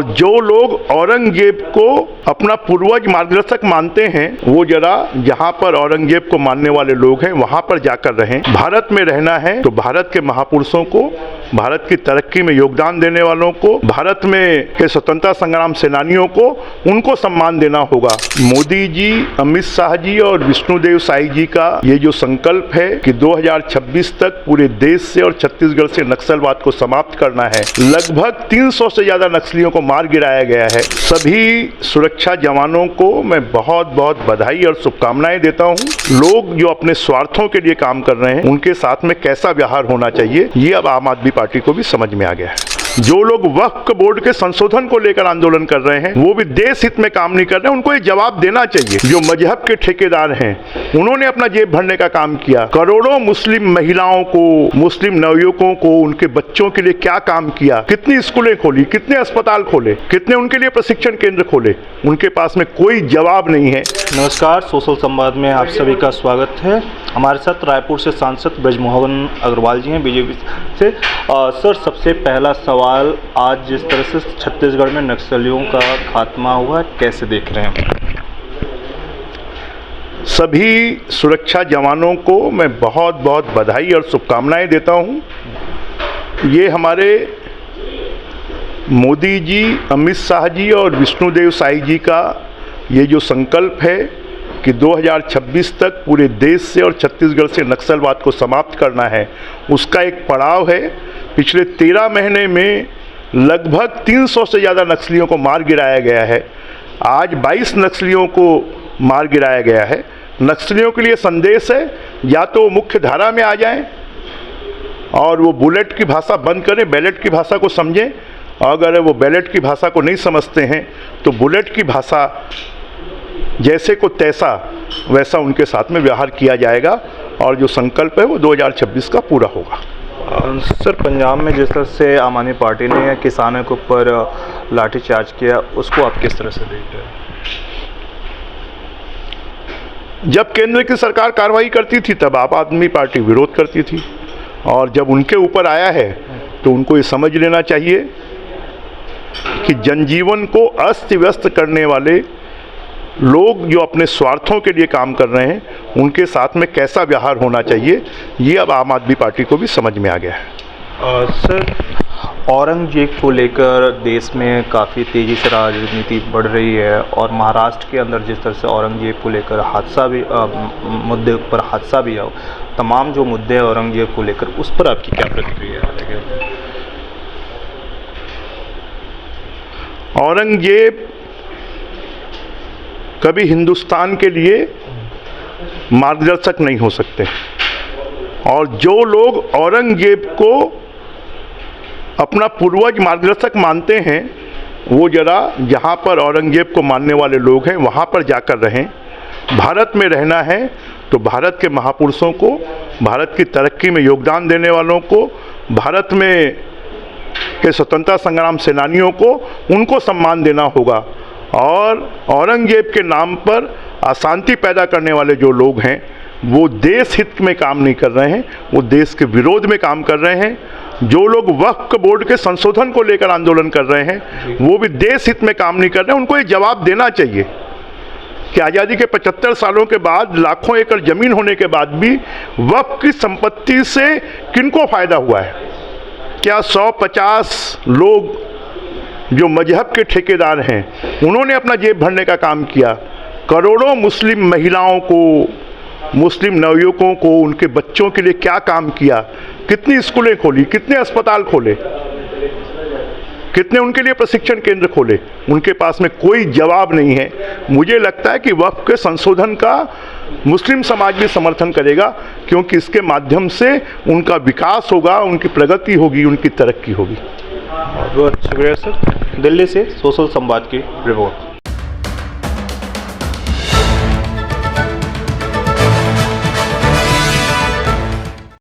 जो लोग औरंगजेब को अपना पूर्वज मार्गदर्शक मानते हैं वो जरा जहाँ पर औरंगजेब को मानने वाले लोग हैं वहाँ पर जाकर रहें। भारत में रहना है तो भारत के महापुरुषों को, भारत की तरक्की में योगदान देने वालों को, भारत में के स्वतंत्रता संग्राम सेनानियों को, उनको सम्मान देना होगा। मोदी जी, अमित शाह जी और विष्णुदेव साई जी का ये जो संकल्प है कि 2026 तक पूरे देश से और छत्तीसगढ़ से नक्सलवाद को समाप्त करना है। लगभग 300 से ज्यादा नक्सलियों को मार गिराया गया है। सभी सुरक्षा जवानों को मैं बहुत बहुत बधाई और शुभकामनाएं देता हूं। लोग जो अपने स्वार्थों के लिए काम कर रहे हैं उनके साथ में कैसा व्यवहार होना चाहिए ये अब आम आदमी पार्टी को भी समझ में आ गया है। जो लोग वक्फ बोर्ड के संशोधन को लेकर आंदोलन कर रहे हैं वो भी देश हित में काम नहीं कर रहे हैं, उनको ये जवाब देना चाहिए। जो मजहब के ठेकेदार हैं उन्होंने अपना जेब भरने का काम किया। करोड़ों मुस्लिम महिलाओं को, मुस्लिम नवयुवकों को, उनके बच्चों के लिए क्या काम किया, कितनी स्कूलें खोली, कितने अस्पताल खोले, कितने उनके लिए प्रशिक्षण केंद्र खोले, उनके पास में कोई जवाब नहीं है। नमस्कार, सोशल संवाद में आप सभी का स्वागत है। हमारे साथ रायपुर से सांसद ब्रजमोहन अग्रवाल जी हैं बीजेपी से। सर, सबसे पहला सवाल, आज जिस तरह से छत्तीसगढ़ में नक्सलियों का खात्मा हुआ कैसे देख रहे हैं? सभी सुरक्षा जवानों को मैं बहुत बहुत बधाई और शुभकामनाएं देता हूं। ये हमारे मोदी जी, अमित शाह जी और विष्णुदेव साई जी का ये जो संकल्प है कि 2026 तक पूरे देश से और छत्तीसगढ़ से नक्सलवाद को समाप्त करना है, उसका एक पड़ाव है। पिछले 13 महीने में लगभग 300 से ज़्यादा नक्सलियों को मार गिराया गया है। आज 22 नक्सलियों को मार गिराया गया है। नक्सलियों के लिए संदेश है, या तो मुख्य धारा में आ जाएं और वो बुलेट की भाषा बंद करें, बैलेट की भाषा को समझें। अगर वो बैलेट की भाषा को नहीं समझते हैं तो बुलेट की भाषा जैसे को तैसा वैसा उनके साथ में व्यवहार किया जाएगा और जो संकल्प है वो 2026 का पूरा होगा। सर, पंजाब में जिस तरह से आम आदमी पार्टी ने किसानों के ऊपर लाठीचार्ज किया, उसको आप किस तरह से देख रहे हैं? जब केंद्र की सरकार कार्रवाई करती थी तब आम आदमी पार्टी विरोध करती थी, और जब उनके ऊपर आया है तो उनको ये समझ लेना चाहिए कि जनजीवन को अस्त व्यस्त करने वाले लोग जो अपने स्वार्थों के लिए काम कर रहे हैं उनके साथ में कैसा व्यवहार होना चाहिए ये अब आम आदमी पार्टी को भी समझ में आ गया है। सर, औरंगजेब को लेकर देश में काफ़ी तेज़ी से राजनीति बढ़ रही है और महाराष्ट्र के अंदर जिस तरह से औरंगजेब को लेकर हादसा भी मुद्दे पर हादसा भी है, तमाम जो मुद्दे हैं औरंगजेब को लेकर, उस पर आपकी क्या प्रतिक्रिया है? औरंगजेब कभी हिंदुस्तान के लिए मार्गदर्शक नहीं हो सकते, और जो लोग औरंगजेब को अपना पूर्वज मार्गदर्शक मानते हैं वो जरा जहाँ पर औरंगजेब को मानने वाले लोग हैं वहाँ पर जाकर रहें। भारत में रहना है तो भारत के महापुरुषों को, भारत की तरक्की में योगदान देने वालों को, भारत में के स्वतंत्रता संग्राम सेनानियों को, उनको सम्मान देना होगा। और औरंगजेब के नाम पर अशांति पैदा करने वाले जो लोग हैं वो देश हित में काम नहीं कर रहे हैं, वो देश के विरोध में काम कर रहे हैं। जो लोग वक्फ बोर्ड के संशोधन को लेकर आंदोलन कर रहे हैं वो भी देश हित में काम नहीं कर रहे हैं, उनको ये जवाब देना चाहिए कि आज़ादी के 75 सालों के बाद, लाखों एकड़ जमीन होने के बाद भी वक्फ की संपत्ति से किनको फ़ायदा हुआ है? क्या 150 लोग जो मजहब के ठेकेदार हैं उन्होंने अपना जेब भरने का काम किया? करोड़ों मुस्लिम महिलाओं को, मुस्लिम नवयुवकों को, उनके बच्चों के लिए क्या काम किया, कितनी स्कूलें खोली, कितने अस्पताल खोले, कितने उनके लिए प्रशिक्षण केंद्र खोले, उनके पास में कोई जवाब नहीं है। मुझे लगता है कि वक्फ के संशोधन का मुस्लिम समाज भी समर्थन करेगा, क्योंकि इसके माध्यम से उनका विकास होगा, उनकी प्रगति होगी, उनकी तरक्की होगी। बहुत शुक्रिया सर। दिल्ली से सोशल संवाद की रिपोर्ट।